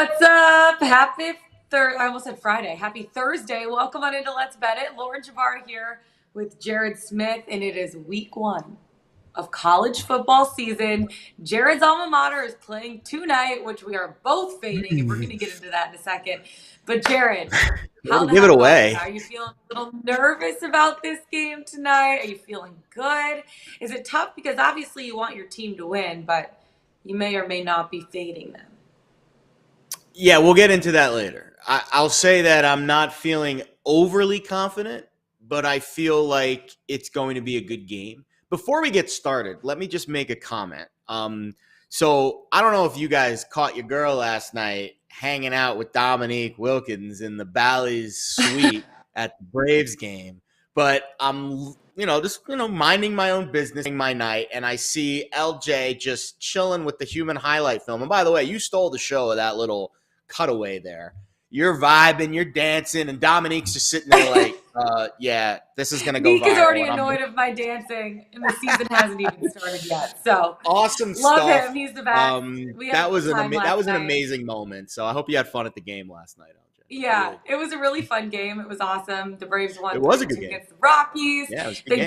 What's up? I almost said Friday. Happy Thursday. Welcome on into Let's Bet It. Lauren Javar here with Jared Smith, and it is week one of college football season. Jared's alma mater is playing tonight, which we are both fading, and we're going to get into that in a second. But Jared, Way how to the give it hell are you? away. Are you feeling a little nervous about this game tonight? Are you feeling good? Is it tough? Because obviously you want your team to win, but you may or may not be fading them. Yeah, we'll get into that later. I'll say that I'm not feeling overly confident, but I feel like it's going to be a good game. Before we get started, let me just make a comment. So I don't know if you guys caught your girl last night hanging out with Dominique Wilkins in the Bally's suite at the Braves game, but I'm just minding my own business, my night, and I see LJ just chilling with the human highlight film. And by the way, you stole the show of that little cutaway there. You're vibing, you're dancing, and Dominique's just sitting there like, yeah, this is gonna go Meek is viral. already annoyed of my dancing, and the season hasn't even started yet. So awesome love stuff. him. He's the best. We had That was a good time an last night. amazing moment. So I hope you had fun at the game last night, LJ. Yeah, it was a really fun game. It was awesome. The Braves won It was a 3-2 good game against the Rockies. Yeah, it was a good They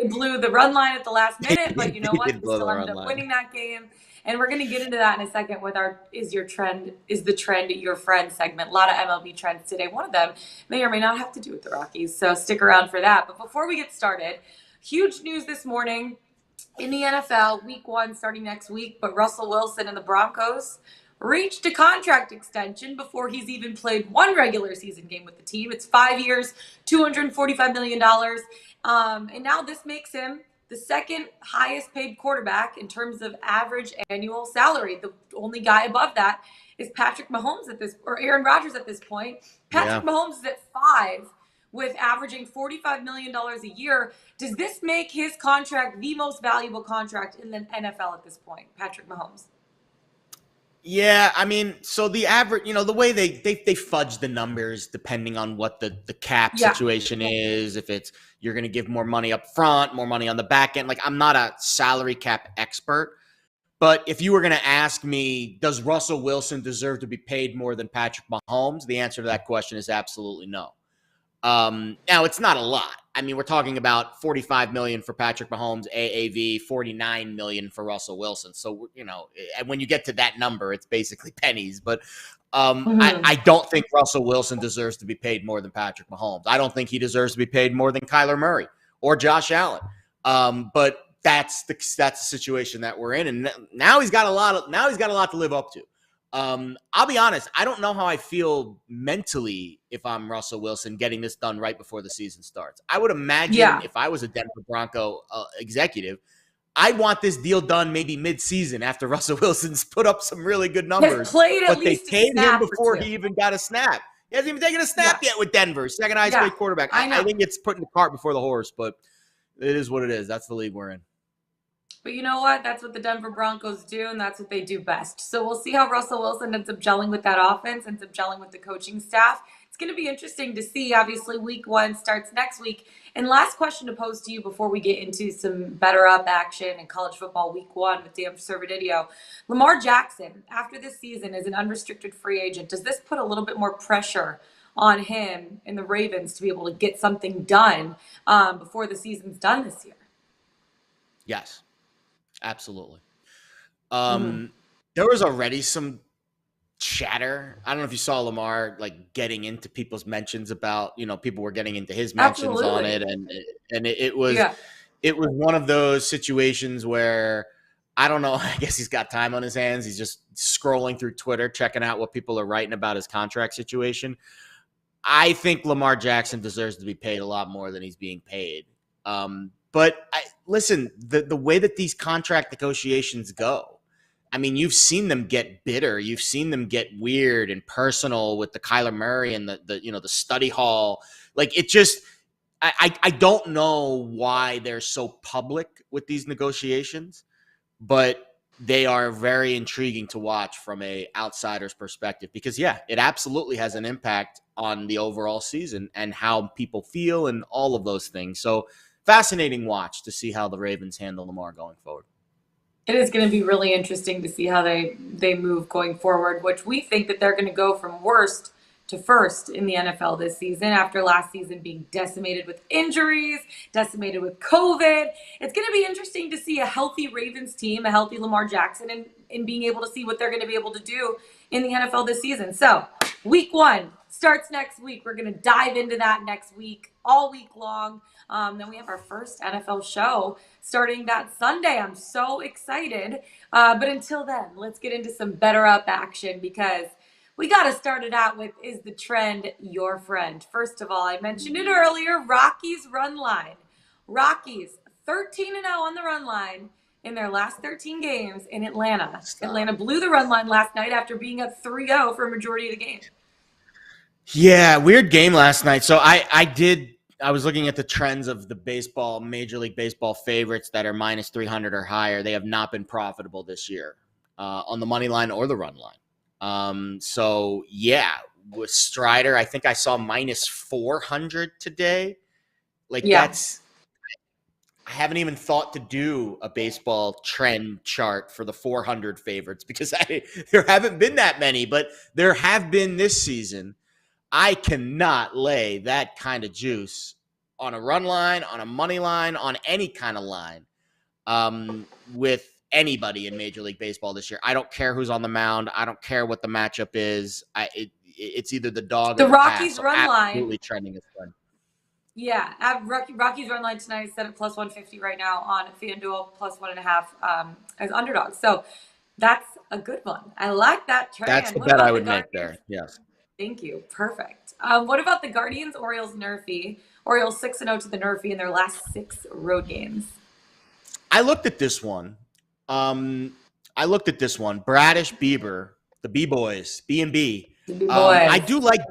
game. blew the run line at the last minute, but you know They what? did They blow still the ended run up line. winning that game. And we're going to get into that in a second with our Is the Trend Your Friend segment. A lot of MLB trends today. One of them may or may not have to do with the Rockies, so stick around for that. But before we get started, huge news this morning in the NFL, week one starting next week, but Russell Wilson and the Broncos reached a contract extension before he's even played one regular season game with the team. It's 5 years, $245 million. And now this makes him the second highest paid quarterback in terms of average annual salary. The only guy above that is Patrick Mahomes or Aaron Rodgers at this point. Patrick Mahomes is at 5 with averaging $45 million a year. Does this make his contract the most valuable contract in the NFL at this point, Patrick Mahomes? Yeah, I mean, so the average, the way they fudge the numbers depending on what the cap situation is, if it's you're going to give more money up front, more money on the back end. Like, I'm not a salary cap expert, but if you were going to ask me, does Russell Wilson deserve to be paid more than Patrick Mahomes? The answer to that question is absolutely no. Now it's not a lot. I mean, we're talking about $45 million for Patrick Mahomes, AAV, $49 million for Russell Wilson. So, and when you get to that number, it's basically pennies. But I don't think Russell Wilson deserves to be paid more than Patrick Mahomes. I don't think he deserves to be paid more than Kyler Murray or Josh Allen. But that's the situation that we're in, and now he's got a lot to live up to. I'll be honest, I don't know how I feel mentally if I'm Russell Wilson getting this done right before the season starts. I would imagine if I was a Denver Bronco executive, I'd want this deal done maybe mid-season after Russell Wilson's put up some really good numbers. But they paid him before he even got a snap. He hasn't even taken a snap yet with Denver, second highest paid quarterback. I think it's putting the cart before the horse, but it is what it is. That's the league we're in. But you know what? That's what the Denver Broncos do, and that's what they do best. So we'll see how Russell Wilson ends up gelling with that offense, ends up gelling with the coaching staff. It's going to be interesting to see. Obviously, week one starts next week. And last question to pose to you before we get into some better up action in college football week one with Dan Servodidio. Lamar Jackson, after this season as an unrestricted free agent, does this put a little bit more pressure on him and the Ravens to be able to get something done before the season's done this year? Yes. Absolutely. There was already some chatter. I don't know if you saw Lamar getting into people's mentions about, people were getting into his mentions on it, and it was one of those situations where I don't know. I guess he's got time on his hands. He's just scrolling through Twitter, checking out what people are writing about his contract situation. I think Lamar Jackson deserves to be paid a lot more than he's being paid. But listen, the way that these contract negotiations go, I mean, you've seen them get bitter. You've seen them get weird and personal with the Kyler Murray and the study hall. I don't know why they're so public with these negotiations, but they are very intriguing to watch from a outsider's perspective because, it absolutely has an impact on the overall season and how people feel and all of those things. So, fascinating watch to see how the Ravens handle Lamar going forward. It is going to be really interesting to see how they move going forward, which we think that they're going to go from worst to first in the NFL this season after last season being decimated with injuries, decimated with COVID. It's going to be interesting to see a healthy Ravens team, a healthy Lamar Jackson, and being able to see what they're going to be able to do in the NFL this season. So week 1 starts next week. We're going to dive into that next week, all week long. Then we have our first NFL show starting that Sunday. I'm so excited. But until then, let's get into some better up action because we got to start it out with, is the trend your friend? First of all, I mentioned it earlier, Rockies run line. Rockies 13-0 on the run line in their last 13 games in Atlanta. Stop. Atlanta blew the run line last night after being up 3-0 for a majority of the game. Yeah, weird game last night. So I was looking at the trends of the Major League Baseball favorites that are minus 300 or higher. They have not been profitable this year on the money line or the run line. So yeah, with Strider, I think I saw minus 400 today. That's, I haven't even thought to do a baseball trend chart for the 400 favorites because there haven't been that many, but there have been this season. I cannot lay that kind of juice on a run line, on a money line, on any kind of line with anybody in Major League Baseball this year. I don't care who's on the mound. I don't care what the matchup is. It's either the dog or the Rockies pass. run line. Absolutely trending is fun. Yeah, Rockies run line tonight is set at plus 150 right now on FanDuel, plus 1.5 as underdogs. So that's a good one. I like that trend. That's the bet I would make there. Yes. Thank you. Perfect. What about the Guardians, Orioles, Nerfy? Orioles 6-0 to the Nerfy in their last 6 road games. I looked at this one. Bradish, Bieber, the B-boys, B&B. I do like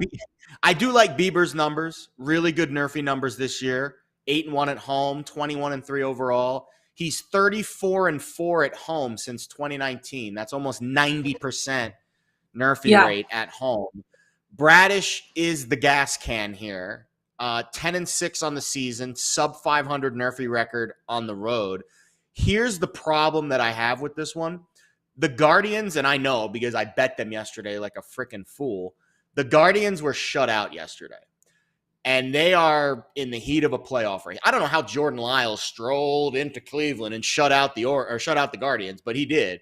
Bieber's numbers. Really good Nerfy numbers this year. 8-1 at home, 21-3 overall. He's 34-4 at home since 2019. That's almost 90% Nerfy rate at home. Bradish is the gas can here. 10-6 on the season, sub 500 Nerfy record on the road. Here's the problem that I have with this one. The Guardians, and I know because I bet them yesterday like a freaking fool, the Guardians were shut out yesterday. And they are in the heat of a playoff race. I don't know how Jordan Lyles strolled into Cleveland and shut out the Guardians, but he did.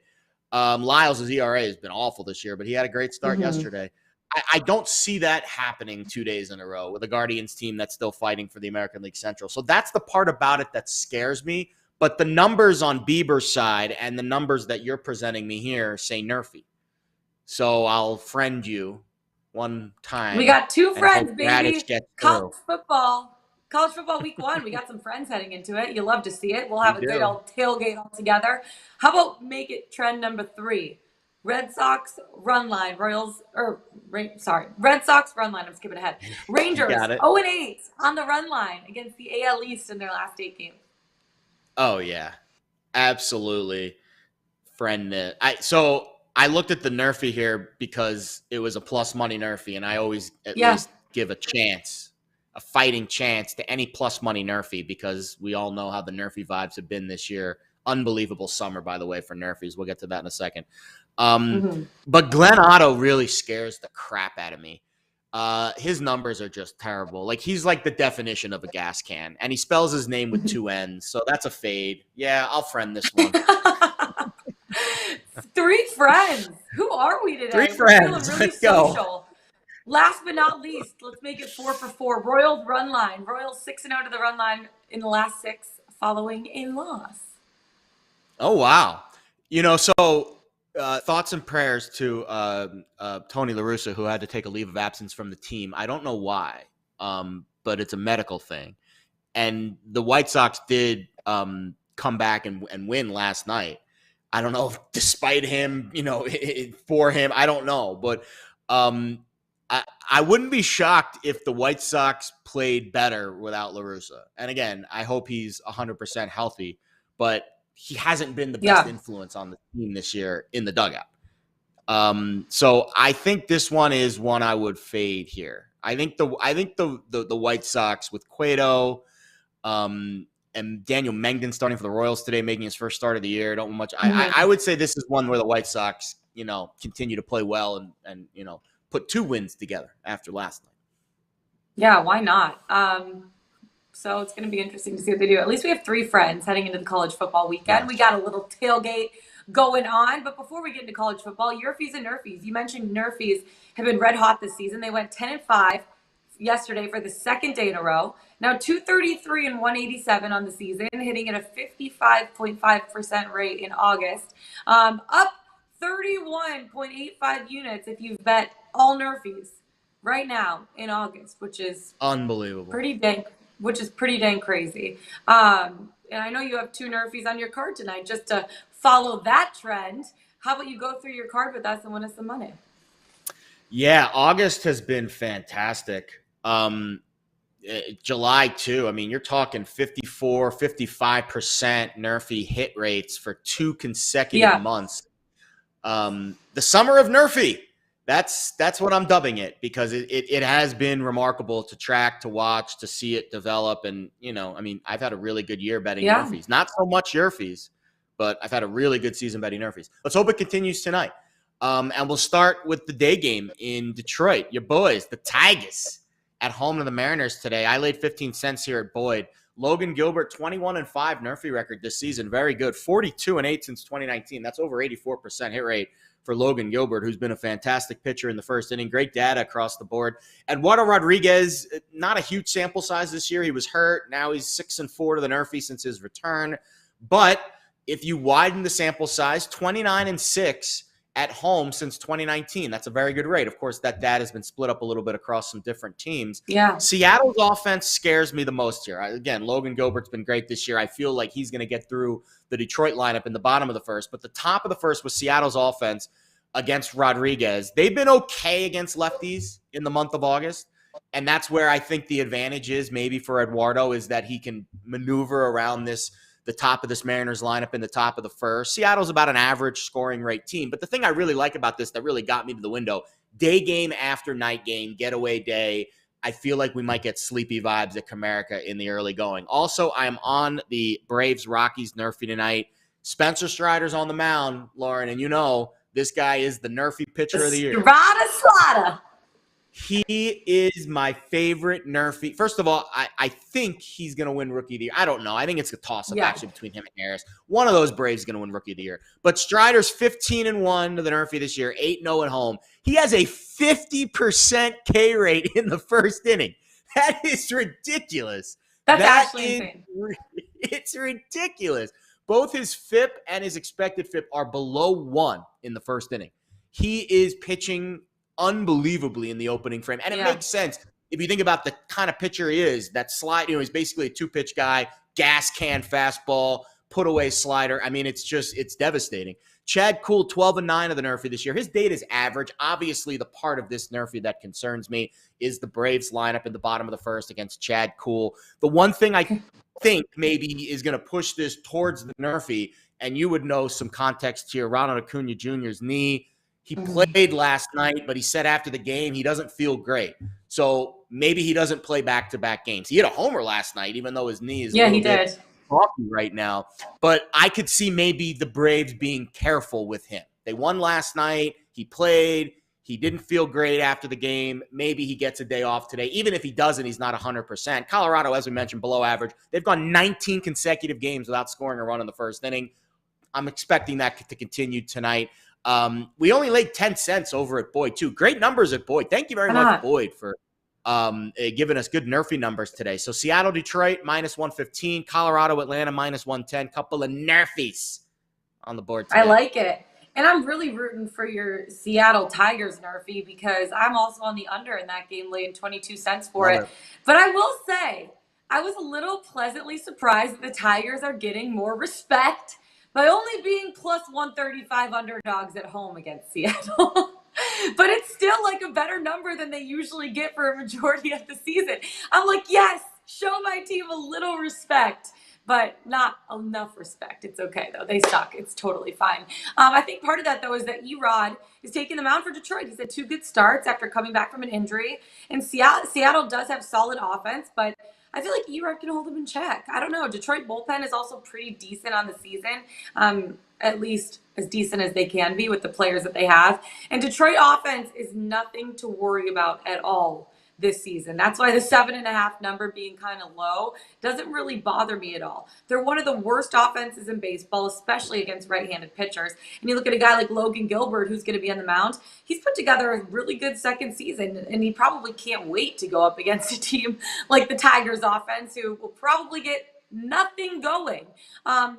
Lyles' ERA has been awful this year, but he had a great start yesterday. I don't see that happening 2 days in a row with a Guardians team that's still fighting for the American League Central. So that's the part about it that scares me. But the numbers on Bieber's side and the numbers that you're presenting me here say Nerfy. So I'll friend you one time. We got 2 friends, baby. College football week 1. We got some friends heading into it. You love to see it. We'll have a good old tailgate all together. How about make it trend number 3? Red Sox run line. Red Sox run line. I'm skipping ahead. Rangers 0-8 on the run line against the AL East in their last 8 games. Oh yeah, absolutely. Friend, so I looked at the Nerfy here because it was a plus money Nerfy, and I always at least give a fighting chance to any plus money Nerfy because we all know how the Nerfy vibes have been this year. Unbelievable summer, by the way, for Nerfies. We'll get to that in a second. But Glenn Otto really scares the crap out of me. His numbers are just terrible. Like he's like the definition of a gas can, and he spells his name with 2 N's. So that's a fade. Yeah, I'll friend this one. 3 friends. Who are we today? 3 friends. Really Let's go. Social. Last but not least, let's make it 4 for 4. Royals run line. Royals 6-0 to the run line in the last 6 following a loss. Oh wow. So thoughts and prayers to Tony La Russa, who had to take a leave of absence from the team. I don't know why, but it's a medical thing. And the White Sox did come back and win last night. I don't know if despite him, for him, I don't know. But I wouldn't be shocked if the White Sox played better without La Russa. And again, I hope he's 100% healthy. But he hasn't been the best influence on the team this year in the dugout. So I think this one is one I would fade here. I think the White Sox with Cueto, and Daniel Mengden starting for the Royals today, making his first start of the year. Don't much. I would say this is one where the White Sox, continue to play well and put 2 wins together after last night. Yeah, why not? So it's going to be interesting to see what they do. At least we have 3 friends heading into the college football weekend. Yes. We got a little tailgate going on. But before we get into college football, Yerfies and Nerfies. You mentioned Nerfies have been red hot this season. They went 10-5 yesterday for the 2nd day in a row. Now 233 and 187 on the season, hitting at a 55.5% rate in August. Up 31.85 units if you've bet all Nerfies right now in August, which is unbelievable. Pretty dang crazy. And I know you have 2 Nerfies on your card tonight. Just to follow that trend, how about you go through your card with us and win us some money? Yeah, August has been fantastic. July too. I mean, you're talking 54, 55% Nerfie hit rates for 2 consecutive months. The summer of Nerfie. That's what I'm dubbing it, because it has been remarkable to track, to watch, to see it develop. And, I've had a really good year betting Nerfies. Not so much Yerfies, but I've had a really good season betting Nerfies. Let's hope it continues tonight. And we'll start with the day game in Detroit. Your boys, the Tigers, at home to the Mariners today. I laid 15 cents here at Boyd. Logan Gilbert, 21-5 Nerfie record this season. Very good. 42-8 since 2019. That's over 84% hit rate for Logan Gilbert, who's been a fantastic pitcher in the first inning. Great data across the board. Eduardo Rodriguez, not a huge sample size this year. He was hurt. Now he's 6-4 to the Nerfie since his return. But if you widen the sample size, 29-6 at home since 2019. That's a very good rate. Of course, that data has been split up a little bit across some different teams. Yeah. Seattle's offense scares me the most here. Again, Logan Gilbert's been great this year. I feel like he's going to get through the Detroit lineup in the bottom of the first. But the top of the first was Seattle's offense against Rodriguez. They've been okay against lefties in the month of August. And that's where I think the advantage is maybe for Eduardo, is that he can maneuver around the top of this Mariners lineup in the top of the first. Seattle's about an average scoring rate team. But the thing I really like about this that really got me to the window, day game after night game, getaway day, I feel like we might get sleepy vibes at Comerica in the early going. Also, I am on the Braves-Rockies Nerfie tonight. Spencer Strider's on the mound, Lauren, and this guy is the Nerfie pitcher of the year. Slada. He is my favorite Nerfie. First of all, I think he's going to win Rookie of the Year. I don't know. I think it's a toss-up actually between him and Harris. One of those Braves is going to win Rookie of the Year. But Strider's 15-1 to the Nerfie this year, 8-0 at home. He has a 50% K rate in the first inning. That is ridiculous. That's actually insane. It's ridiculous. Both his FIP and his expected FIP are below 1 in the first inning. He is pitching unbelievably in the opening frame. And it makes sense if you think about the kind of pitcher he is. That slide, he's basically a 2-pitch guy, gas can fastball, put away slider. I mean, it's devastating. Chad Kuhl, 12-9 of the Nerfie this year. His data is average. Obviously, the part of this Nerfie that concerns me is the Braves lineup in the bottom of the first against Chad Kuhl. The one thing I think maybe is going to push this towards the Nerfie, and you would know some context here, Ronald Acuna Jr.'s knee. He played last night, but he said after the game he doesn't feel great. So maybe he doesn't play back-to-back games. He hit a homer last night, even though his knee is a bit rocky right now. But I could see maybe the Braves being careful with him. They won last night. He played. He didn't feel great after the game. Maybe he gets a day off today. Even if he doesn't, he's not 100%. Colorado, as we mentioned, below average. They've gone 19 consecutive games without scoring a run in the first inning. I'm expecting that to continue tonight. We only laid 10 cents over at Boyd, too. Great numbers at Boyd. Thank you very much, Boyd, for giving us good Nerfie numbers today. So Seattle, Detroit, -115. Colorado, Atlanta, -110. Couple of Nerfies on the board today. I like it. And I'm really rooting for your Seattle Tigers Nerfie, because I'm also on the under in that game, laying 22 cents for it. But I will say, I was a little pleasantly surprised that the Tigers are getting more respect by only being +135 underdogs at home against Seattle. But it's still like a better number than they usually get for a majority of the season. I'm like, yes, show my team a little respect, but not enough respect. It's okay, though. They suck. It's totally fine. I think part of that, though, is that Erod is taking them out for Detroit. He's had 2 good starts after coming back from an injury. And Seattle does have solid offense, but I feel like Erod can hold them in check. I don't know. Detroit bullpen is also pretty decent on the season, at least as decent as they can be with the players that they have. And Detroit offense is nothing to worry about at all this season. That's why the 7.5 number being kind of low doesn't really bother me at all. They're one of the worst offenses in baseball, especially against right-handed pitchers. And you look at a guy like Logan Gilbert, who's going to be on the mound. He's put together a really good second season, and he probably can't wait to go up against a team like the Tigers offense, who will probably get nothing going.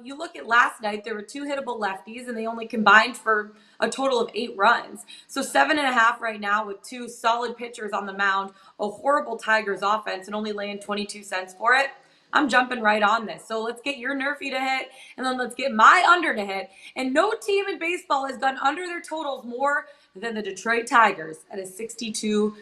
You look at last night, there were 2 hittable lefties, and they only combined for a total of 8 runs. So 7.5 right now with 2 solid pitchers on the mound, a horrible Tigers offense, and only laying 22 cents for it. I'm jumping right on this. So let's get your Nerfy to hit, and then let's get my under to hit. And no team in baseball has gone under their totals more than the Detroit Tigers at a 62%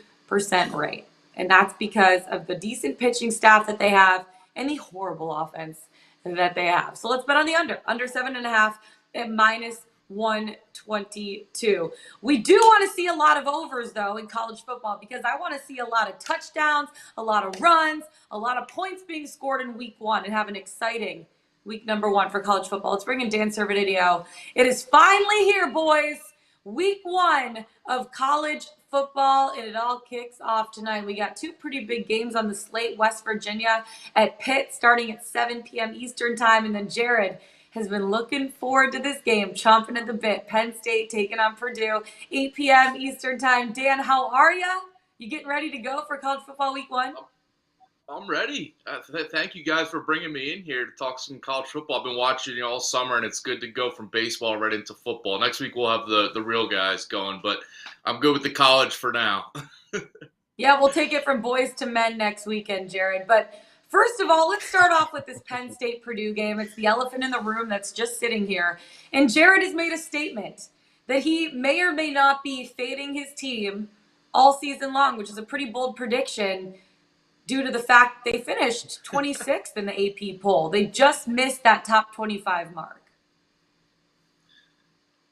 rate. And that's because of the decent pitching staff that they have and the horrible offense that they have. So let's bet on the under 7.5 at -122. We do want to see a lot of overs, though, in college football, because I want to see a lot of touchdowns, a lot of runs, a lot of points being scored in week 1 and have an exciting week number 1 for college football. Let's bring in Dan Servodidio. It is finally here, boys. Week 1 of college football, and it all kicks off tonight. We got 2 pretty big games on the slate. West Virginia at Pitt starting at 7 p.m. Eastern time, and then Jared has been looking forward to this game, chomping at the bit. Penn State taking on Purdue, 8 p.m. Eastern time. Dan, how are you? You getting ready to go for college football week 1? I'm ready. Thank you guys for bringing me in here to talk some college football. I've been watching all summer, and it's good to go from baseball right into football. Next week we'll have the real guys going, but I'm good with the college for now. Yeah, we'll take it from boys to men next weekend, Jared. But first of all, let's start off with this Penn State-Purdue game. It's the elephant in the room that's just sitting here. And Jared has made a statement that he may or may not be fading his team all season long, which is a pretty bold prediction due to the fact they finished 26th in the AP poll. They just missed that top 25 mark.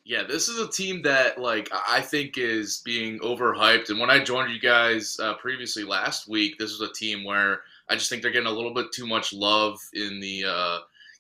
Yeah, this is a team that, I think is being overhyped. And when I joined you guys previously last week, this was a team where I just think they're getting a little bit too much love in the,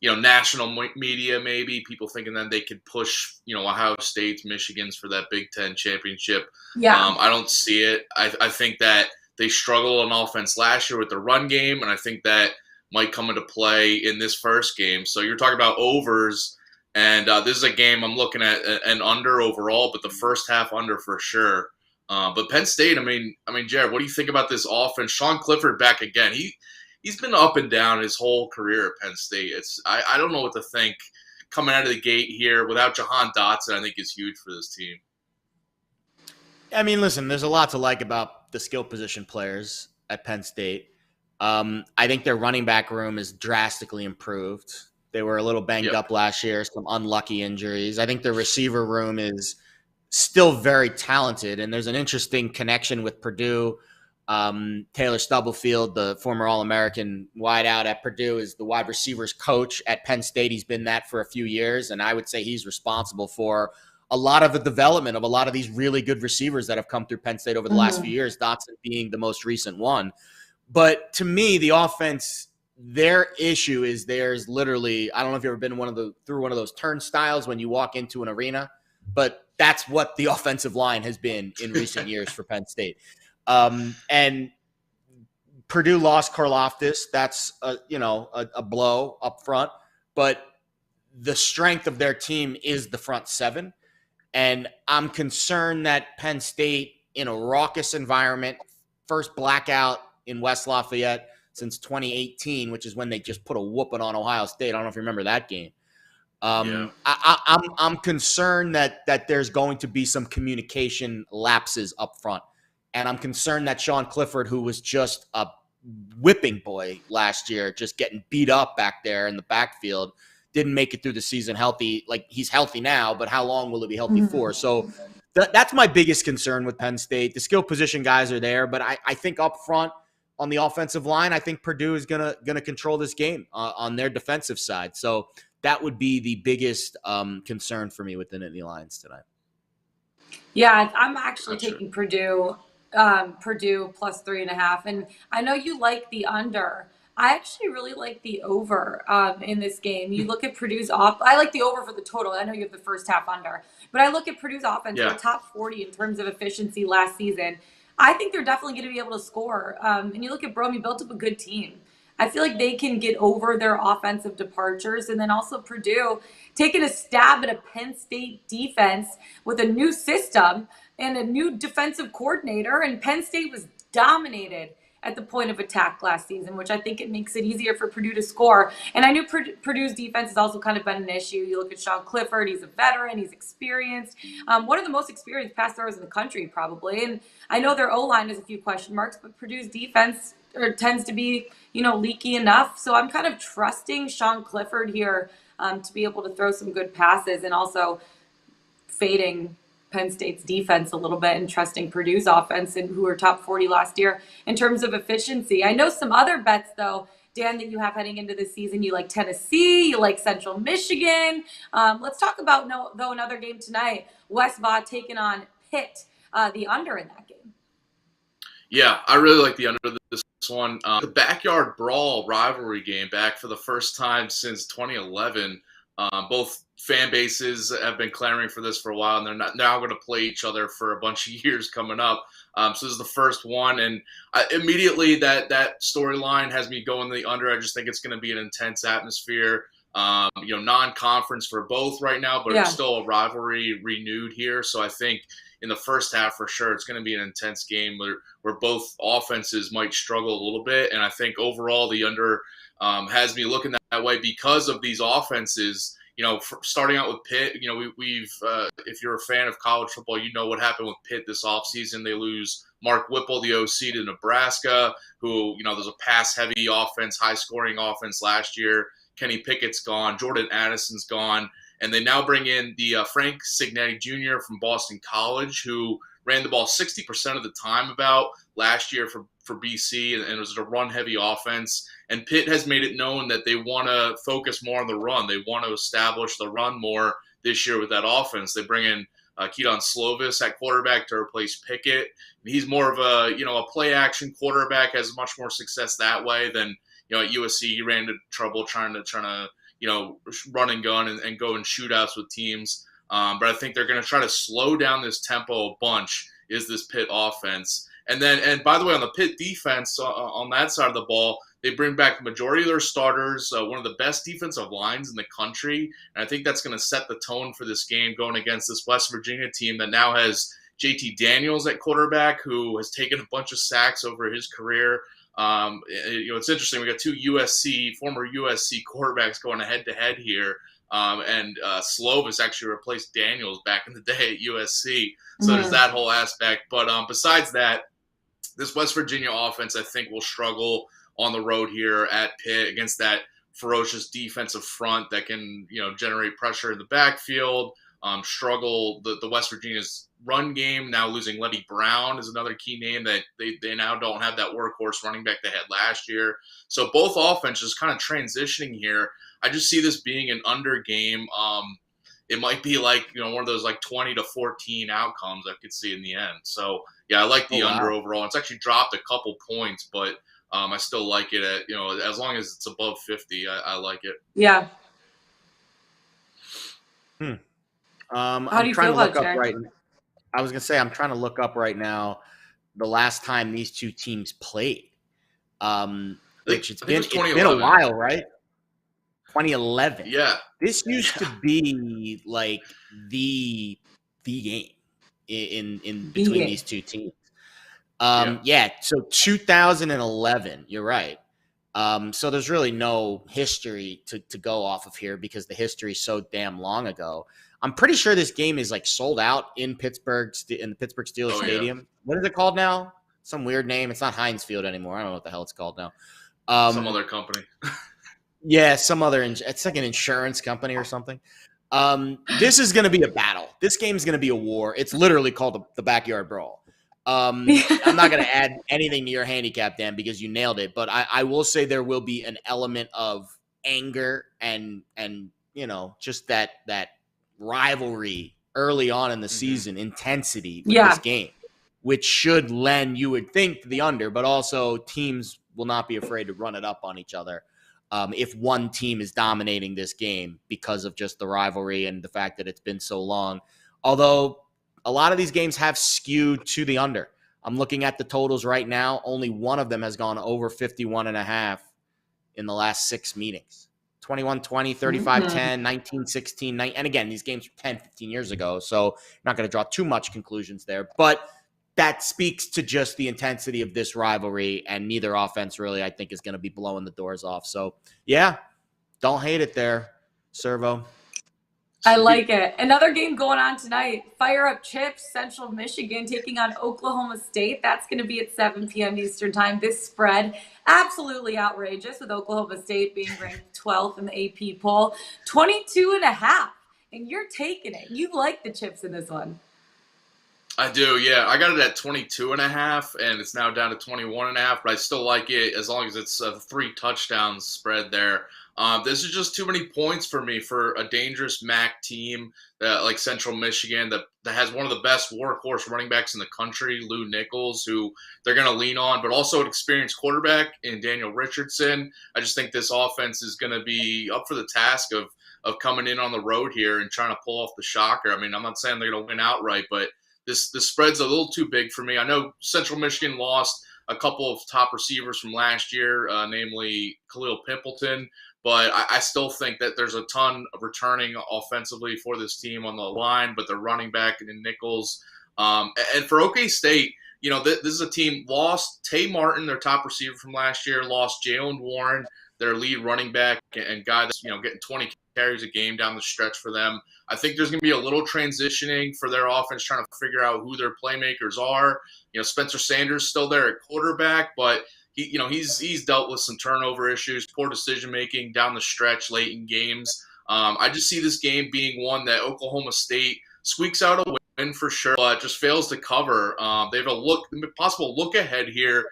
national media, maybe. People thinking that they could push, Ohio State's, Michigan's for that Big Ten championship. Yeah. I don't see it. I think that they struggled on offense last year with the run game, and I think that might come into play in this first game. So you're talking about overs, and this is a game I'm looking at an under overall, but the first half under for sure. But Penn State, I mean, Jared, what do you think about this offense? Sean Clifford back again. He's been up and down his whole career at Penn State. I don't know what to think coming out of the gate here without Jahan Dotson. I think is huge for this team. I mean, listen, there's a lot to like about the skill position players at Penn State. I think their running back room is drastically improved. They were a little banged up last year, some unlucky injuries. I think their receiver room is still very talented, and there's an interesting connection with Purdue. Taylor Stubblefield, the former All-American wideout at Purdue, is the wide receivers coach at Penn State. He's been that for a few years, and I would say he's responsible for a lot of the development of a lot of these really good receivers that have come through Penn State over the last few years, Dotson being the most recent one. But to me, the offense, their issue is there's literally, I don't know if you've ever been through one of those turnstiles when you walk into an arena, but that's what the offensive line has been in recent years for Penn State. And Purdue lost Karlaftis. That's a blow up front, but the strength of their team is the front seven. And I'm concerned that Penn State, in a raucous environment, first blackout in West Lafayette since 2018, which is when they just put a whooping on Ohio State. I don't know if you remember that game. I'm concerned that there's going to be some communication lapses up front. And I'm concerned that Sean Clifford, who was just a whipping boy last year, just getting beat up back there in the backfield, didn't make it through the season healthy. Like, he's healthy now, but how long will he be healthy for? So that's my biggest concern with Penn State. The skill position guys are there, but I think up front on the offensive line, I think Purdue is gonna control this game on their defensive side. So that would be the biggest concern for me within the Lions tonight. Yeah, I'm actually taking Purdue plus 3.5. And I know you like the under. I actually really like the over in this game. You look at Purdue's off. I like the over for the total. I know you have the first half under, but I look at Purdue's offense. Yeah. They're top 40 in terms of efficiency last season. I think they're definitely going to be able to score. And you look at Brome, you built up a good team. I feel like they can get over their offensive departures. And then also Purdue taking a stab at a Penn State defense with a new system and a new defensive coordinator. And Penn State was dominated at the point of attack last season, which I think it makes it easier for Purdue to score. And I knew Purdue's defense has also kind of been an issue. You look at Sean Clifford, he's a veteran, he's experienced. One of the most experienced pass throwers in the country, probably. And I know their O-line has a few question marks, but Purdue's defense tends to be, leaky enough. So I'm kind of trusting Sean Clifford here to be able to throw some good passes and also fading Penn State's defense a little bit and trusting Purdue's offense, and who were top 40 last year in terms of efficiency. I know some other bets, though, Dan, that you have heading into this season. You like Tennessee, you like Central Michigan. Let's talk about, though, another game tonight. West Vaught taking on Pitt, the under in that game. Yeah, I really like the under this one. The backyard brawl rivalry game back for the first time since 2011. Both fan bases have been clamoring for this for a while, and they're now going to play each other for a bunch of years coming up. So this is the first one, and immediately that storyline has me going the under. I just think it's going to be an intense atmosphere. Non-conference for both right now, but it's still a rivalry renewed here. So I think in the first half for sure, it's going to be an intense game where both offenses might struggle a little bit. And I think overall the under has me looking that way because of these offenses. Starting out with Pitt, we've if you're a fan of college football, you know what happened with Pitt this offseason. They lose Mark Whipple, the OC, to Nebraska, who, there's a pass-heavy offense, high-scoring offense last year. Kenny Pickett's gone. Jordan Addison's gone. And they now bring in the Frank Cignetti Jr. from Boston College, who ran the ball 60% of the time about last year for BC, and it was a run-heavy offense. And Pitt has made it known that they want to focus more on the run. They want to establish the run more this year with that offense. They bring in Keaton Slovis at quarterback to replace Pickett. He's more of a play-action quarterback, has much more success that way than at USC. He ran into trouble trying to run and gun and go in shootouts with teams. But I think they're going to try to slow down this tempo a bunch, is this Pitt offense. And by the way, on the Pitt defense, on that side of the ball, they bring back the majority of their starters, one of the best defensive lines in the country. And I think that's going to set the tone for this game going against this West Virginia team that now has JT Daniels at quarterback, who has taken a bunch of sacks over his career. It's interesting. We got two former USC quarterbacks going head-to-head here. And Slovis actually replaced Daniels back in the day at USC. So there's that whole aspect. But besides that, this West Virginia offense, I think, will struggle on the road here at Pitt against that ferocious defensive front that can, generate pressure in the backfield. Struggle the West Virginia's run game. Now losing Letty Brown is another key name that they now don't have that workhorse running back they had last year. So both offenses kind of transitioning here. I just see this being an under game. It might be like, one of those like 20-14 outcomes I could see in the end. So yeah, I like the under overall. It's actually dropped a couple points, but I still like it at, as long as it's above 50, I like it. Yeah. How do you feel about it, I was going to say, I'm trying to look up right now the last time these two teams played. Which it's been a while, right? 2011. Yeah. This used to be like the game in between these two teams. So 2011, you're right. So there's really no history to go off of here because the history is so damn long ago. I'm pretty sure this game is like sold out in Pittsburgh, in the Pittsburgh Steelers Stadium. Yeah. What is it called now? Some weird name. It's not Heinz Field anymore. I don't know what the hell it's called now. Some other company. Yeah, some other. It's like an insurance company or something. This is going to be a battle. This game is going to be a war. It's literally called the Backyard Brawl. I'm not going to add anything to your handicap, Dan, because you nailed it. But I will say there will be an element of anger and just that rivalry early on in the season, intensity with this game. which should lend, you would think, to the under, but also teams will not be afraid to run it up on each other if one team is dominating this game because of just the rivalry and the fact that it's been so long. Although a lot of these games have skewed to the under. I'm looking at the totals right now. Only one of them has gone over 51.5 in the last 6 meetings. 21-20, 35-10, 19-16, and again, these games were 10, 15 years ago, so I'm not going to draw too much conclusions there. But that speaks to just the intensity of this rivalry, and neither offense really, I think, is going to be blowing the doors off. So, yeah, don't hate it there, Servo. I like it. Another game going on tonight. Fire up Chips, Central Michigan taking on Oklahoma State. That's going to be at 7 p.m. Eastern time. This spread, absolutely outrageous, with Oklahoma State being ranked 12th in the AP poll. 22.5. And you're taking it. You like the Chips in this one. I do, yeah. I got it at 22.5, and it's now down to 21.5, but I still like it as long as it's a 3 touchdowns spread there. This is just too many points for me for a dangerous MAC team like Central Michigan that has one of the best workhorse running backs in the country, Lou Nichols, who they're going to lean on, but also an experienced quarterback in Daniel Richardson. I just think this offense is going to be up for the task of coming in on the road here and trying to pull off the shocker. I mean, I'm not saying they're going to win outright, but the spread's a little too big for me. I know Central Michigan lost a couple of top receivers from last year, namely Khalil Pimpleton, but I still think that there's a ton of returning offensively for this team on the line, but they're running back in Nichols. And for OK State, this is a team lost Tay Martin, their top receiver from last year, lost Jalen Warren, their lead running back, and guy that's getting 20 carries a game down the stretch for them. I think there's going to be a little transitioning for their offense, trying to figure out who their playmakers are. Spencer Sanders still there at quarterback, but he's dealt with some turnover issues, poor decision making down the stretch late in games. I just see this game being one that Oklahoma State squeaks out a win for sure, but just fails to cover. They have a possible look ahead here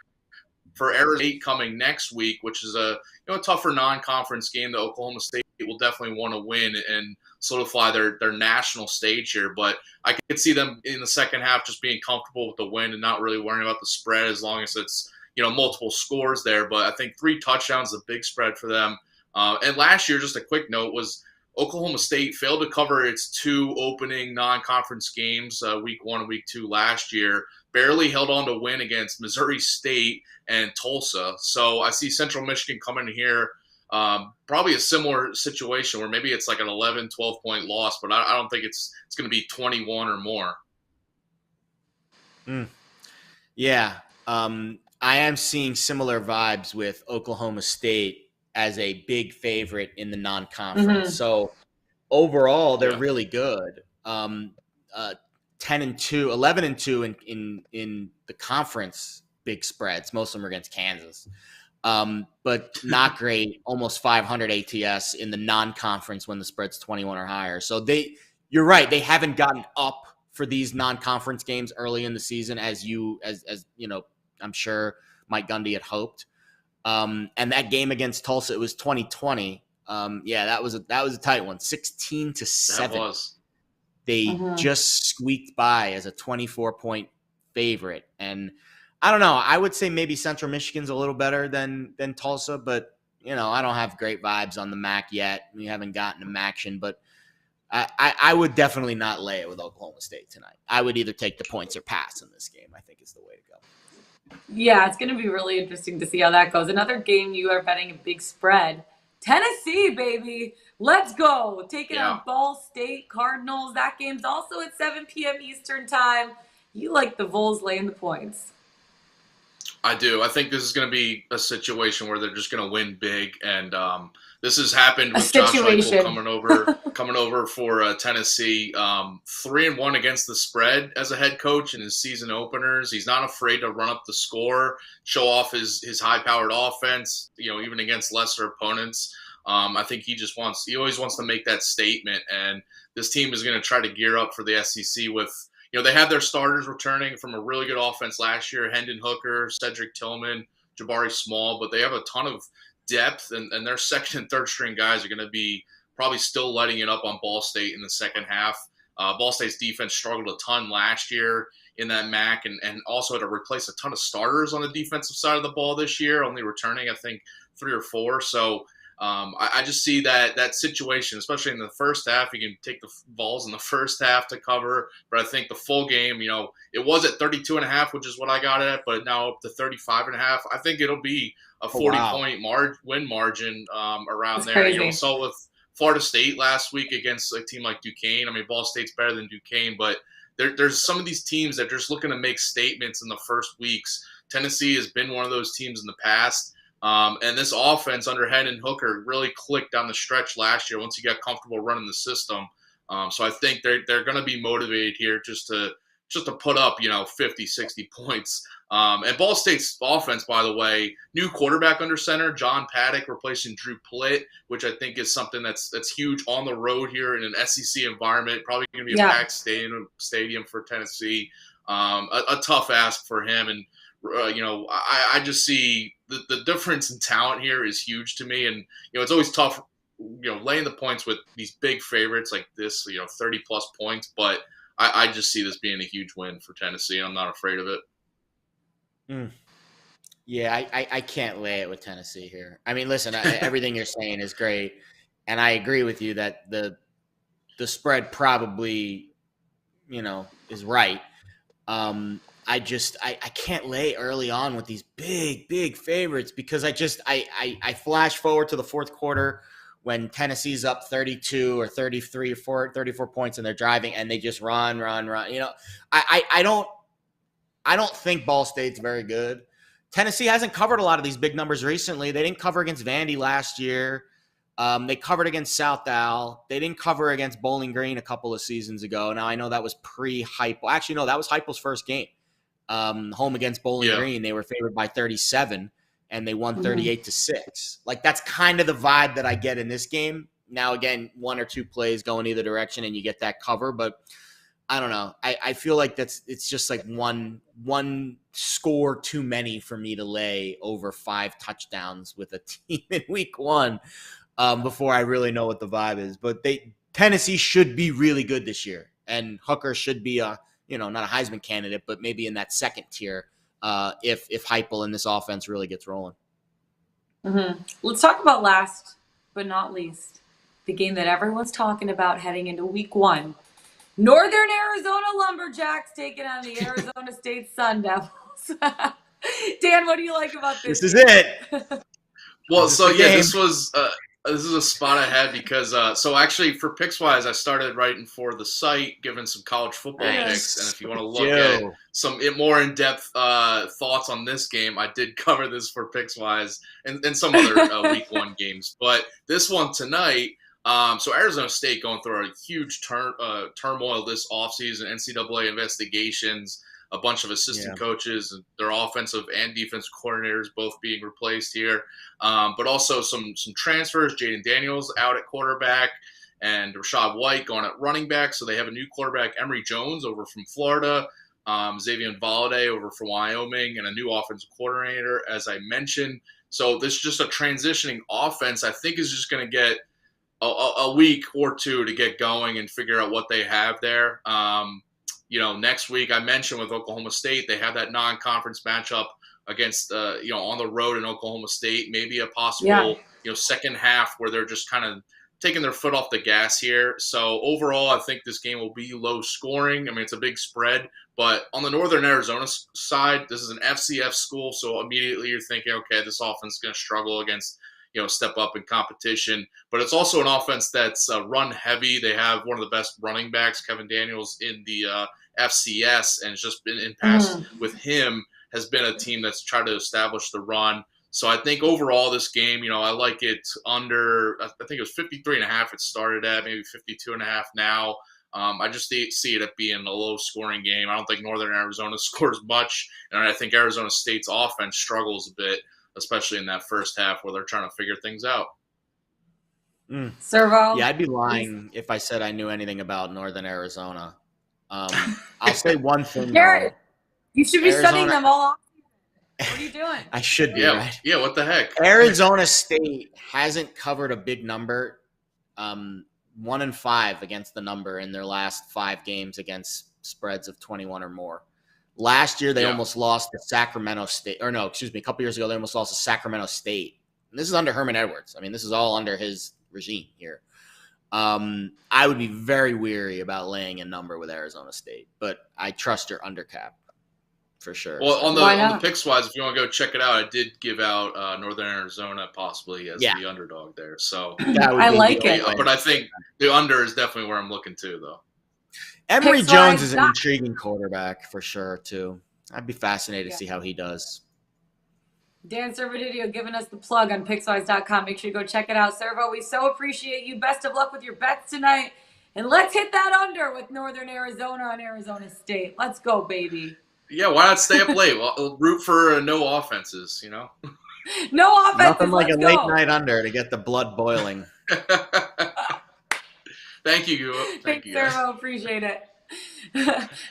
for Arizona State coming next week, which is a tougher non-conference game that Oklahoma State will definitely want to win and solidify their national stage here. But I could see them in the second half just being comfortable with the win and not really worrying about the spread as long as it's multiple scores there. But I think 3 touchdowns is a big spread for them. And last year, just a quick note, was Oklahoma State failed to cover its 2 opening non-conference games, week 1 and week 2 last year. Barely held on to win against Missouri State and Tulsa. So I see Central Michigan coming here, probably a similar situation where maybe it's like an 11, 12-point loss, but I don't think it's going to be 21 or more. Yeah. I am seeing similar vibes with Oklahoma State as a big favorite in the non-conference. So overall, they're really good. 10-2, 11-2 in the conference big spreads. Most of them are against Kansas. But not great, almost 500 ATS in the non-conference when the spread's 21 or higher. So you're right, they haven't gotten up for these non-conference games early in the season as I'm sure Mike Gundy had hoped. And that game against Tulsa, it was 2020. That was a tight one, 16-7. That was. They just squeaked by as a 24-point favorite. And I don't know. I would say maybe Central Michigan's a little better than Tulsa, but, I don't have great vibes on the MAC yet. We haven't gotten to action, but I would definitely not lay it with Oklahoma State tonight. I would either take the points or pass in this game, I think is the way to go. Yeah, it's going to be really interesting to see how that goes. Another game you are betting a big spread. Tennessee, baby. Let's go. Taking on Ball State Cardinals. That game's also at 7 p.m. Eastern time. You like the Vols laying the points. I do. I think this is going to be a situation where they're just going to win big, and this has happened with Josh Heupel coming over for Tennessee. 3-1 against the spread as a head coach in his season openers. He's not afraid to run up the score, show off his high-powered offense. Even against lesser opponents. I think he always wants to make that statement, and this team is going to try to gear up for the SEC with. They have their starters returning from a really good offense last year, Hendon Hooker, Cedric Tillman, Jabari Small, but they have a ton of depth, and their second and third string guys are going to be probably still lighting it up on Ball State in the second half. Ball State's defense struggled a ton last year in that MAC, and also had to replace a ton of starters on the defensive side of the ball this year, only returning, I think, 3 or 4. So I just see that situation, especially in the first half. You can take the balls in the first half to cover, but I think the full game, it was at 32.5, which is what I got at, but now up to 35.5. I think it'll be a 40-point win margin around That's there. crazy. We saw with Florida State last week against a team like Duquesne. I mean, Ball State's better than Duquesne, but there's some of these teams that are just looking to make statements in the first weeks. Tennessee has been one of those teams in the past. And this offense under Hendon Hooker really clicked down the stretch last year once he got comfortable running the system. So I think they're going to be motivated here just to put up, 50, 60 points. And Ball State's offense, by the way, new quarterback under center, John Paddock replacing Drew Plitt, which I think is something that's huge on the road here in an SEC environment. Probably going to be a packed stadium for Tennessee. A tough ask for him. And, I just see the difference in talent here is huge to me. And, it's always tough, laying the points with these big favorites like this, 30-plus points. But I just see this being a huge win for Tennessee, and I'm not afraid of it. Yeah, I can't lay it with Tennessee here. I mean, listen, everything you're saying is great, and I agree with you that the spread probably, is right. I can't lay early on with these big favorites because I flash forward to the fourth quarter when Tennessee's up 32 or 33 or 34 points and they're driving and they just run. I don't think Ball State's very good. Tennessee hasn't covered a lot of these big numbers recently. They didn't cover against Vandy last year. They covered against South Al. They didn't cover against Bowling Green a couple of seasons ago. Now, I know that was pre-Heupel. Actually, no, that was Heupel's first game. Home against Bowling Green, they were favored by 37, and they won 38-6. Like, that's kind of the vibe that I get in this game. Now, again, 1 or 2 plays going either direction, and you get that cover. But I don't know. I feel like it's just like one score too many for me to lay over 5 touchdowns with a team in week 1 before I really know what the vibe is. But Tennessee should be really good this year, and Hooker should be not a Heisman candidate, but maybe in that second tier if Heupel and this offense really gets rolling. Mm-hmm. Let's talk about last but not least, the game that everyone's talking about heading into week 1. Northern Arizona Lumberjacks taking on the Arizona State Sun Devils. Dan, what do you like about this? This is it. Well, this is a spot I had because so actually for Pickswise, I started writing for the site, giving some college football picks, and if you want to look at some more in-depth thoughts on this game, I did cover this for Pickswise and some other week 1 games, but this one tonight. So Arizona State going through a huge turmoil this offseason, NCAA investigations, a bunch of assistant coaches, and their offensive and defensive coordinators both being replaced here. But also some transfers. Jaden Daniels out at quarterback and Rashad White going at running back. So they have a new quarterback, Emory Jones, over from Florida, Xavier Valladay over from Wyoming, and a new offensive coordinator, as I mentioned. So this is just a transitioning offense I think is just going to get a week or 2 to get going and figure out what they have there. Next week I mentioned with Oklahoma State, they have that non-conference matchup against, on the road in Oklahoma State, maybe a possible, second half where they're just kind of taking their foot off the gas here. So overall, I think this game will be low scoring. I mean, it's a big spread, but on the Northern Arizona side, this is an FCS school. So immediately you're thinking, okay, this offense is going to struggle against, step up in competition. But it's also an offense that's run heavy. They have one of the best running backs, Kevin Daniels, in the FCS, and it's just been in past with him has been a team that's tried to establish the run. So I think overall this game, I like it under, I think it was 53.5 it started at, maybe 52.5 now. I just see it being a low-scoring game. I don't think Northern Arizona scores much, and I think Arizona State's offense struggles a bit, especially in that first half where they're trying to figure things out. Servo? Yeah, I'd be lying if I said I knew anything about Northern Arizona. I'll say one thing, Garrett, you should be Arizona, studying them all off. What are you doing? I should be, right? Yeah, what the heck? Arizona State hasn't covered a big number 1-5 against the number in their last 5 games against spreads of 21 or more. Last year, they almost lost to Sacramento State. Or no, excuse me, a couple years ago, they almost lost to Sacramento State. And this is under Herman Edwards. I mean, this is all under his regime here. I would be very weary about laying a number with Arizona State, but I trust your undercap for sure. Well, on the Pickswise, if you want to go check it out, I did give out Northern Arizona possibly as the underdog there. So I like it. But I think the under is definitely where I'm looking too, though. Emory Jones is an intriguing quarterback for sure, too. I'd be fascinated to see how he does. Dan Servodidio giving us the plug on Pickswise.com. Make sure you go check it out. Servo, we so appreciate you. Best of luck with your bets tonight. And let's hit that under with Northern Arizona and Arizona State. Let's go, baby. Yeah, why not stay up late? We'll root for no offenses, you know? No offenses. Nothing like a late night under to get the blood boiling. Thank you. Thanks, Servo. Appreciate it.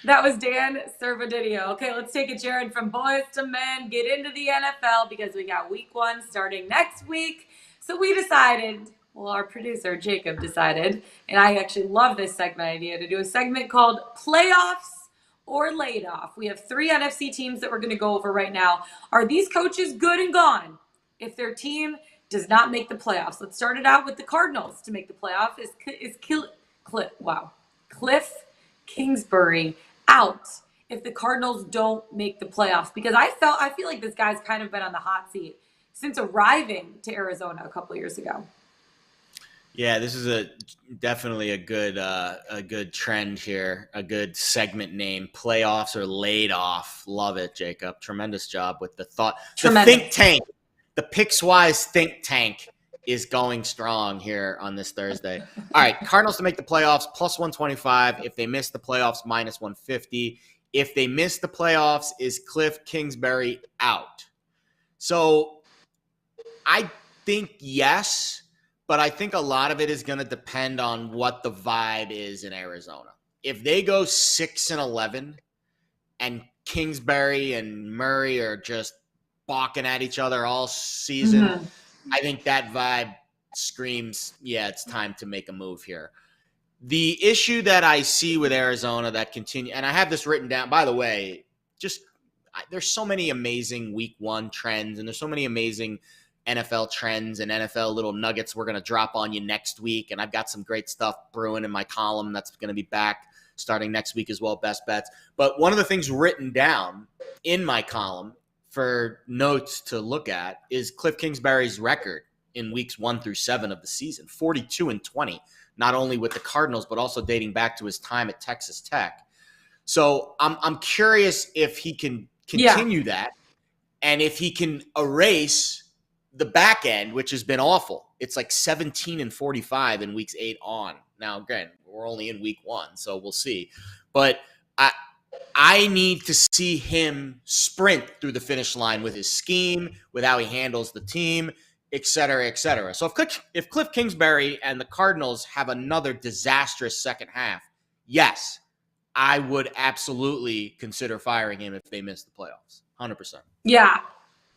That was Dan Servodidio. Okay, let's take it, Jared, from boys to men. Get into the NFL because we got week 1 starting next week. So we decided, well, our producer, Jacob, decided, and I actually love this segment idea, to do a segment called Playoffs or Laid Off. We have 3 NFC teams that we're going to go over right now. Are these coaches good and gone if their team does not make the playoffs? Let's start it out with the Cardinals to make the playoff. Cliff Kingsbury out if the Cardinals don't make the playoffs? Because I feel like this guy's kind of been on the hot seat since arriving to Arizona a couple years ago. Yeah, this is definitely a good trend here, a good segment name. Playoffs or laid off. Love it, Jacob. Tremendous job with the thought. The think tank, the Pickswise think tank is going strong here on this Thursday. All right, Cardinals to make the playoffs, plus 125. If they miss the playoffs, minus 150. If they miss the playoffs, is Cliff Kingsbury out? So I think yes, but I think a lot of it is going to depend on what the vibe is in Arizona. If they go 6-11 and Kingsbury and Murray are just balking at each other all season, I think that vibe screams, yeah, it's time to make a move here. The issue that I see with Arizona that continue, and I have this written down, by the way, there's so many amazing week 1 trends, and there's so many amazing NFL trends and NFL little nuggets we're going to drop on you next week. And I've got some great stuff brewing in my column that's going to be back starting next week as well, best bets. But one of the things written down in my column for notes to look at is Cliff Kingsbury's record in weeks 1 through 7 of the season, 42-20, not only with the Cardinals, but also dating back to his time at Texas Tech. So I'm curious if he can continue that, and if he can erase the back end, which has been awful. It's like 17-45 in weeks 8 on. Now, again, we're only in week 1, so we'll see. But I need to see him sprint through the finish line with his scheme, with how he handles the team, et cetera, et cetera. So if Cliff Kingsbury and the Cardinals have another disastrous second half, yes, I would absolutely consider firing him if they miss the playoffs. 100%. Yeah,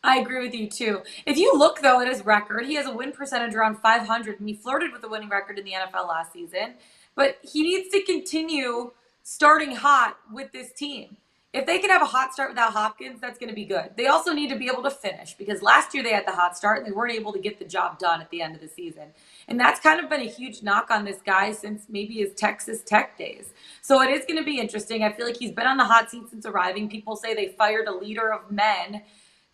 I agree with you too. If you look, though, at his record, he has a win percentage around 500, and he flirted with a winning record in the NFL last season. But he needs to continue starting hot with this team. If they can have a hot start without Hopkins, that's going to be good. They also need to be able to finish, because last year they had the hot start and they weren't able to get the job done at the end of the season. And that's kind of been a huge knock on this guy since maybe his Texas Tech days. So it is going to be interesting. I feel like he's been on the hot seat since arriving. People say they fired a leader of men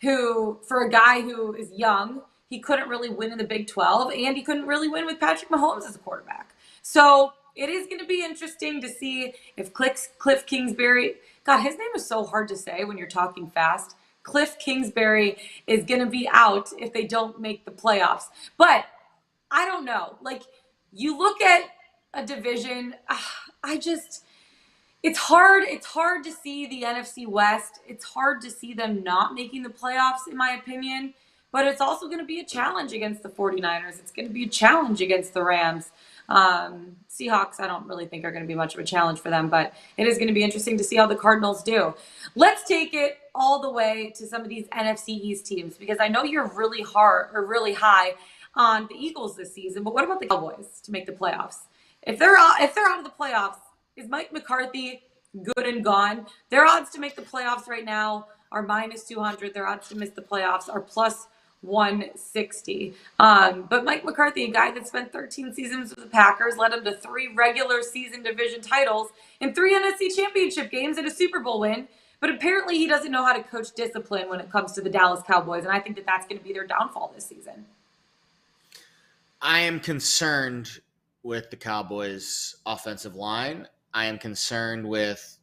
who, for a guy who is young, he couldn't really win in the Big 12, and he couldn't really win with Patrick Mahomes as a quarterback. So it is going to be interesting to see if Cliff Kingsbury, God, his name is so hard to say when you're talking fast. Cliff Kingsbury is going to be out if they don't make the playoffs. But I don't know. Like, you look at a division, it's hard to see the NFC West. It's hard to see them not making the playoffs, in my opinion. But it's also going to be a challenge against the 49ers. It's going to be a challenge against the Rams. Seahawks, I don't really think are going to be much of a challenge for them, but it is going to be interesting to see how the Cardinals do. Let's take it all the way to some of these NFC East teams, because I know you're really high on the Eagles this season, but what about the Cowboys to make the playoffs? If they're out of the playoffs, is Mike McCarthy good and gone? Their odds to make the playoffs right now are -200. Their odds to miss the playoffs are +160. But Mike McCarthy, a guy that spent 13 seasons with the Packers, led him to 3 regular season division titles and 3 NFC championship games and a Super Bowl win. But apparently he doesn't know how to coach discipline when it comes to the Dallas Cowboys. And I think that that's going to be their downfall this season. I am concerned with the Cowboys' offensive line. I am concerned with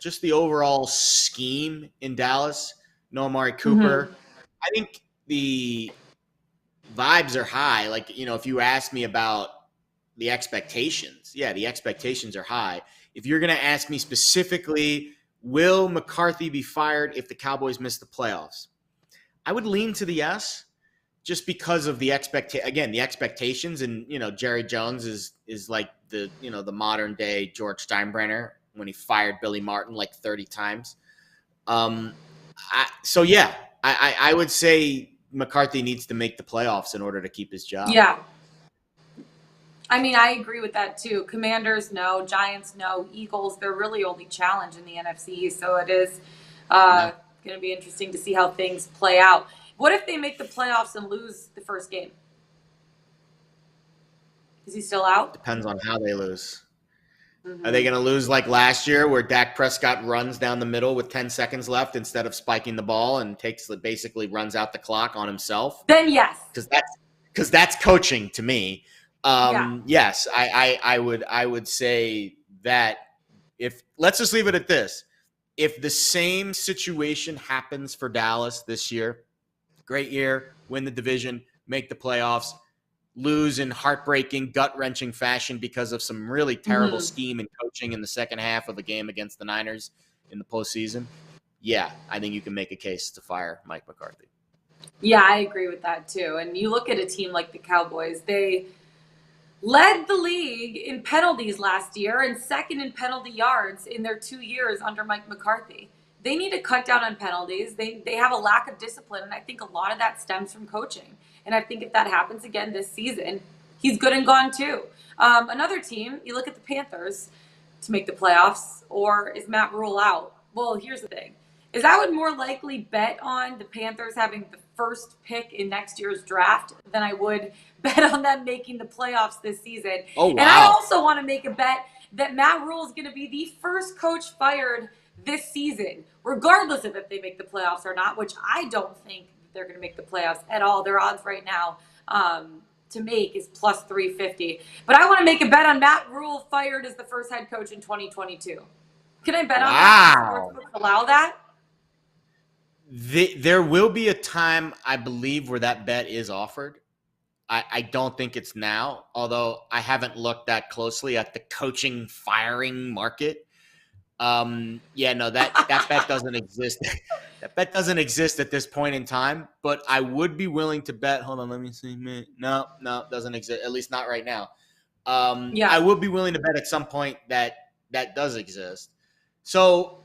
just the overall scheme in Dallas. No Amari Cooper. Mm-hmm. I think the vibes are high. Like, if you ask me about the expectations, the expectations are high. If you're going to ask me specifically, will McCarthy be fired if the Cowboys miss the playoffs? I would lean to the yes. Just because of the expectations, and Jerry Jones is like the modern day George Steinbrenner when he fired Billy Martin like 30 times. I would say McCarthy needs to make the playoffs in order to keep his job. Yeah, I mean, I agree with that too. Commanders, no. Giants, no. Eagles, they're really only challenge in the NFC, so it is going to be interesting to see how things play out. What if they make the playoffs and lose the first game? Is he still out? Depends on how they lose. Mm-hmm. Are they going to lose like last year where Dak Prescott runs down the middle with 10 seconds left instead of spiking the ball and basically runs out the clock on himself? Then yes. Because that's coaching to me. Yes, I would say that let's just leave it at this. If the same situation happens for Dallas this year, great year, win the division, make the playoffs, lose in heartbreaking, gut-wrenching fashion because of some really terrible scheme and coaching in the second half of a game against the Niners in the postseason. Yeah, I think you can make a case to fire Mike McCarthy. Yeah, I agree with that too. And you look at a team like the Cowboys, they led the league in penalties last year and second in penalty yards in their 2 years under Mike McCarthy. They need to cut down on penalties. They have a lack of discipline, and I think a lot of that stems from coaching. And I think if that happens again this season, he's good and gone too. Another team, you look at the Panthers to make the playoffs, or is Matt Rule out? Well, here's the thing. Is I would more likely bet on the Panthers having the first pick in next year's draft than I would bet on them making the playoffs this season. Oh, wow. And I also want to make a bet that Matt Rule is going to be the first coach fired this season, regardless of if they make the playoffs or not, which I don't think they're going to make the playoffs at all. Their odds right now to make is +350. But I want to make a bet on Matt Rule fired as the first head coach in 2022. Can I bet on that? Sportsbooks allow that? There will be a time, I believe, where that bet is offered. I don't think it's now, although I haven't looked that closely at the coaching firing market. That bet doesn't exist. That bet doesn't exist at this point in time, but I would be willing to bet. Hold on, let me see. No, doesn't exist. At least not right now. I would be willing to bet at some point that does exist. So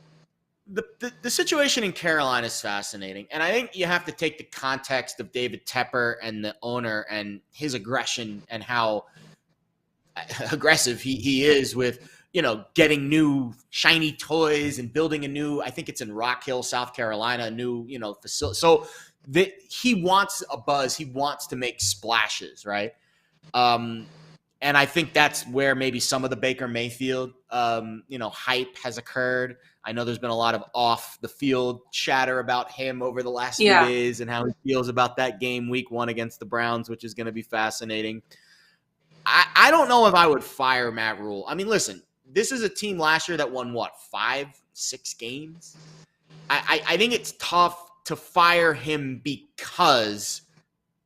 the situation in Carolina is fascinating, and I think you have to take the context of David Tepper and the owner and his aggression and how aggressive he is with getting new shiny toys and building a new, I think it's in Rock Hill, South Carolina, a new, facility. So he wants a buzz. He wants to make splashes, right? And I think that's where maybe some of the Baker Mayfield, hype has occurred. I know there's been a lot of off the field chatter about him over the last few days and how he feels about that game week 1 against the Browns, which is going to be fascinating. I don't know if I would fire Matt Rule. I mean, listen, this is a team last year that won, 5-6 games? I think it's tough to fire him because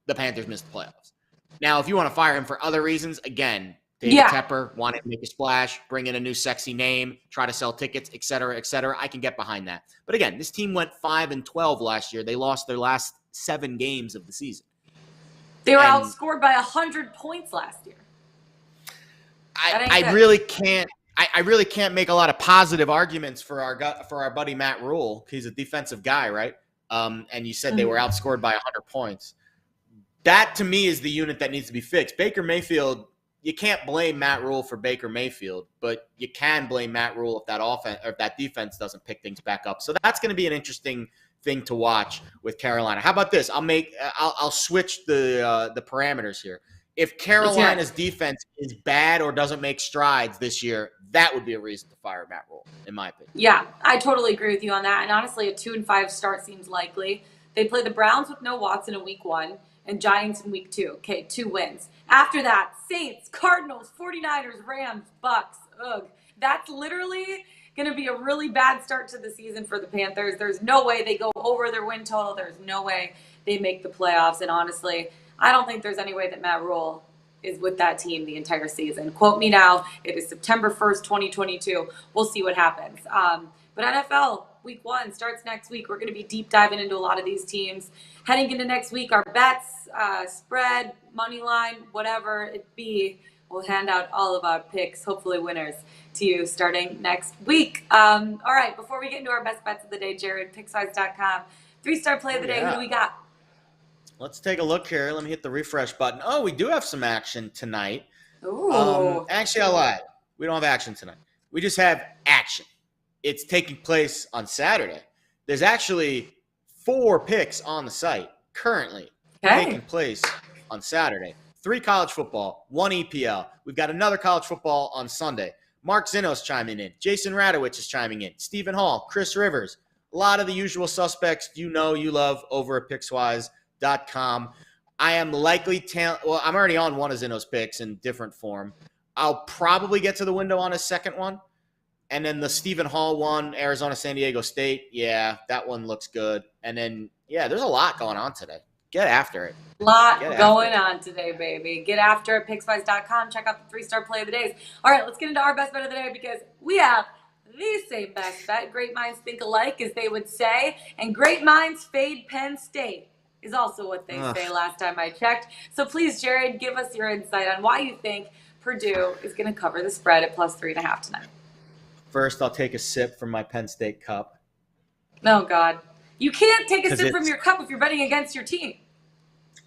the Panthers missed the playoffs. Now, if you want to fire him for other reasons, again, David Tepper wanted to make a splash, bring in a new sexy name, try to sell tickets, et cetera, I can get behind that. But again, this team went 5-12 last year. They lost their last 7 games of the season. They were outscored by 100 points last year. I really can't. I really can't make a lot of positive arguments for our buddy Matt Rule. He's a defensive guy, right? And you said they were outscored by 100 points. That to me is the unit that needs to be fixed. Baker Mayfield you can't blame Matt Rule for Baker Mayfield, but you can blame Matt Rule if that offense or if that defense doesn't pick things back up. So that's going to be an interesting thing to watch with Carolina. How about this? I'll switch the parameters here. If Carolina's defense is bad or doesn't make strides this year, that would be a reason to fire Matt Rule, in my opinion. Yeah, I totally agree with you on that. And honestly, a 2-5 start seems likely. They play the Browns with no Watson in week 1 and Giants in week 2. Okay, 2 wins. After that, Saints, Cardinals, 49ers, Rams, Bucks. Ugh. That's literally going to be a really bad start to the season for the Panthers. There's no way they go over their win total. There's no way they make the playoffs. And honestly, I don't think there's any way that Matt Rule is with that team the entire season. Quote me now. It is September 1st, 2022. We'll see what happens. But NFL week 1 starts next week. We're going to be deep diving into a lot of these teams. Heading into next week, our bets, spread, money line, whatever it be, we'll hand out all of our picks, hopefully winners, to you starting next week. All right, before we get into our best bets of the day, Jared, Pickswise.com, 3-star play of the day. Who do we got? Let's take a look here. Let me hit the refresh button. Oh, we do have some action tonight. Ooh. Actually, I lied. We don't have action tonight. We just have action. It's taking place on Saturday. There's actually 4 picks on the site currently taking place on Saturday. 3 college football, 1 EPL. We've got another college football on Sunday. Mark Zinno's chiming in. Jason Radowich is chiming in. Stephen Hall, Chris Rivers. A lot of the usual suspects you love over at Pickswise.com. I am likely I'm already on one of Zinno's picks in different form. I'll probably get to the window on his second one. And then the Stephen Hall one, Arizona, San Diego State. Yeah, that one looks good. And then, there's a lot going on today. Get after it. Lot going on today, baby. Get after it, Pickswise.com. Check out the 3-star play of the days. All right, let's get into our best bet of the day because we have the same best bet. Great minds think alike, as they would say. And great minds fade Penn State is also what they say last time I checked. So please, Jared, give us your insight on why you think Purdue is going to cover the spread at +3.5 tonight. First, I'll take a sip from my Penn State cup. Oh, God. You can't take a sip from your cup if you're betting against your team.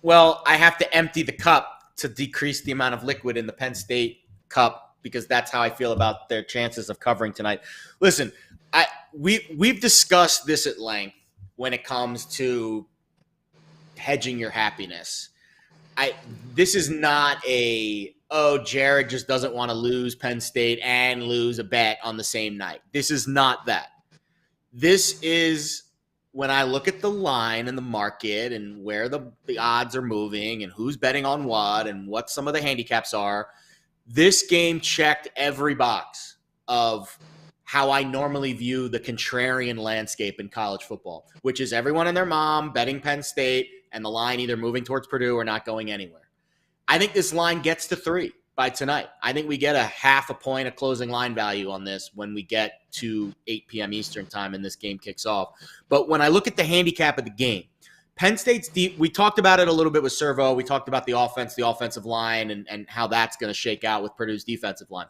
Well, I have to empty the cup to decrease the amount of liquid in the Penn State cup because that's how I feel about their chances of covering tonight. Listen, we've discussed this at length when it comes to hedging your happiness. This is not Jared just doesn't want to lose Penn State and lose a bet on the same night. This is not that. This is when I look at the line in the market and where the odds are moving and who's betting on what and what some of the handicaps are, this game checked every box of how I normally view the contrarian landscape in college football, which is everyone and their mom betting Penn State and the line either moving towards Purdue or not going anywhere. I think this line gets to 3 by tonight. I think we get a 0.5 point of closing line value on this when we get to 8 p.m. Eastern time and this game kicks off. But when I look at the handicap of the game, Penn State's deep. We talked about it a little bit with Servo. We talked about the offensive line and how that's going to shake out with Purdue's defensive line.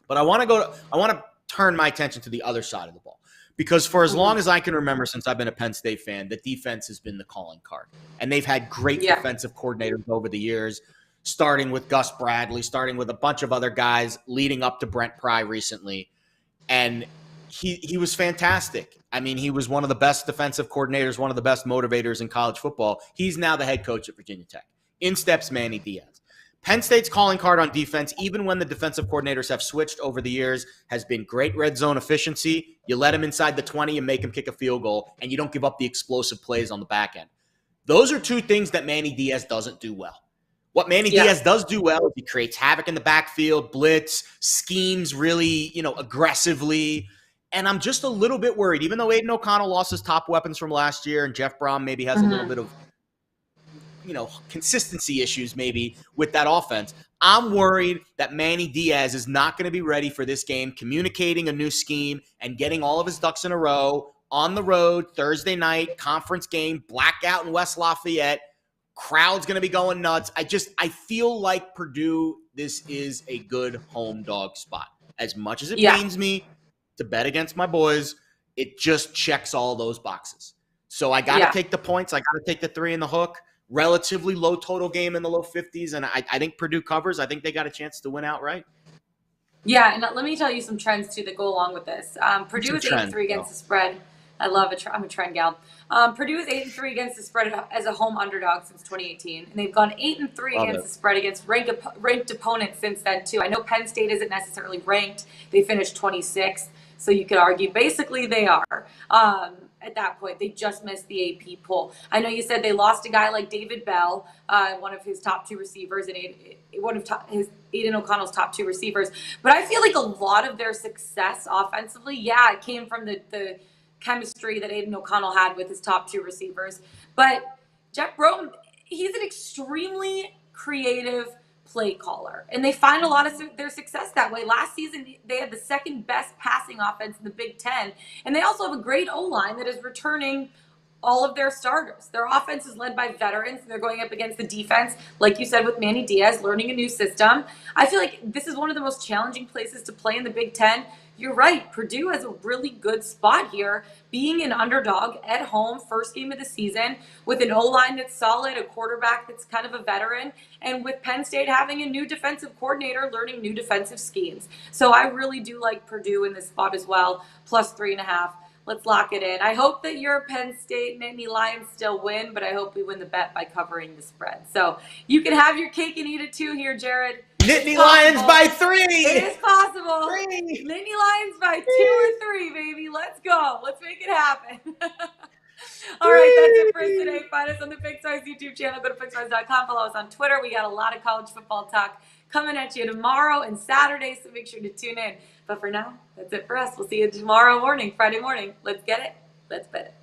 But I want to turn my attention to the other side of the ball. Because for as long as I can remember since I've been a Penn State fan, the defense has been the calling card. And they've had great defensive coordinators over the years, starting with Gus Bradley, starting with a bunch of other guys leading up to Brent Pry recently. And he was fantastic. I mean, he was one of the best defensive coordinators, one of the best motivators in college football. He's now the head coach at Virginia Tech. In steps Manny Diaz. Penn State's calling card on defense, even when the defensive coordinators have switched over the years, has been great red zone efficiency. You let him inside the 20 and make him kick a field goal, and you don't give up the explosive plays on the back end. Those are 2 things that Manny Diaz doesn't do well. What Manny Diaz does do well is he creates havoc in the backfield, blitz, schemes really, aggressively. And I'm just a little bit worried, even though Aiden O'Connell lost his top weapons from last year and Jeff Brom maybe has a little bit of consistency issues maybe with that offense. I'm worried that Manny Diaz is not going to be ready for this game, communicating a new scheme and getting all of his ducks in a row on the road, Thursday night, conference game, blackout in West Lafayette. Crowd's going to be going nuts. I feel like Purdue, this is a good home dog spot. As much as it pains me to bet against my boys, it just checks all those boxes. So I got to take the points. I got to take the 3 in the hook. relatively low total game in the low 50s, and I think Purdue covers. I think they got a chance to win outright. Yeah, and let me tell you some trends too that go along with this. Purdue is 8-3 against the spread. I love it. I'm a trend gal. Purdue is 8-3 against the spread as a home underdog since 2018, and they've gone 8-3 against the spread against ranked opponents since then too. I know Penn State isn't necessarily ranked; they finished 26th, so you could argue basically they are. At that point, they just missed the AP poll. I know you said they lost a guy like David Bell, one of his top 2 receivers, and Aiden O'Connell's top 2 receivers. But I feel like a lot of their success offensively, it came from the chemistry that Aiden O'Connell had with his top 2 receivers. But Jeff Broughton, he's an extremely creative play caller, and they find a lot of their success that way. Last season, they had the second best passing offense in the Big Ten, and they also have a great O-line that is returning all of their starters. Their offense is led by veterans. They're going up against the defense, like you said, with Manny Diaz, learning a new system. I feel like this is one of the most challenging places to play in the Big Ten. You're right. Purdue has a really good spot here, being an underdog at home, first game of the season, with an O-line that's solid, a quarterback that's kind of a veteran, and with Penn State having a new defensive coordinator learning new defensive schemes. So I really do like Purdue in this spot as well, plus 3.5. Let's lock it in. I hope that your Penn State Nittany Lions still win, but I hope we win the bet by covering the spread. So you can have your cake and eat it too here, Jared. Nittany Lions by 3. It is possible. 3. Nittany Lions by 2 or 3, baby. Let's go. Let's make it happen. All right, that's it for us today. Find us on the Pickswise YouTube channel. Go to Pickswise.com. Follow us on Twitter. We got a lot of college football talk coming at you tomorrow and Saturday, so make sure to tune in. But for now, that's it for us. We'll see you tomorrow morning, Friday morning. Let's get it. Let's bet it.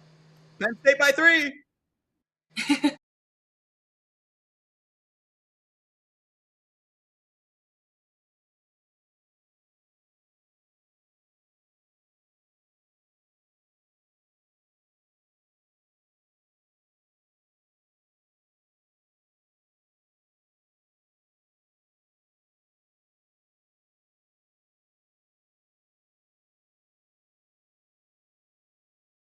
Penn State by 3.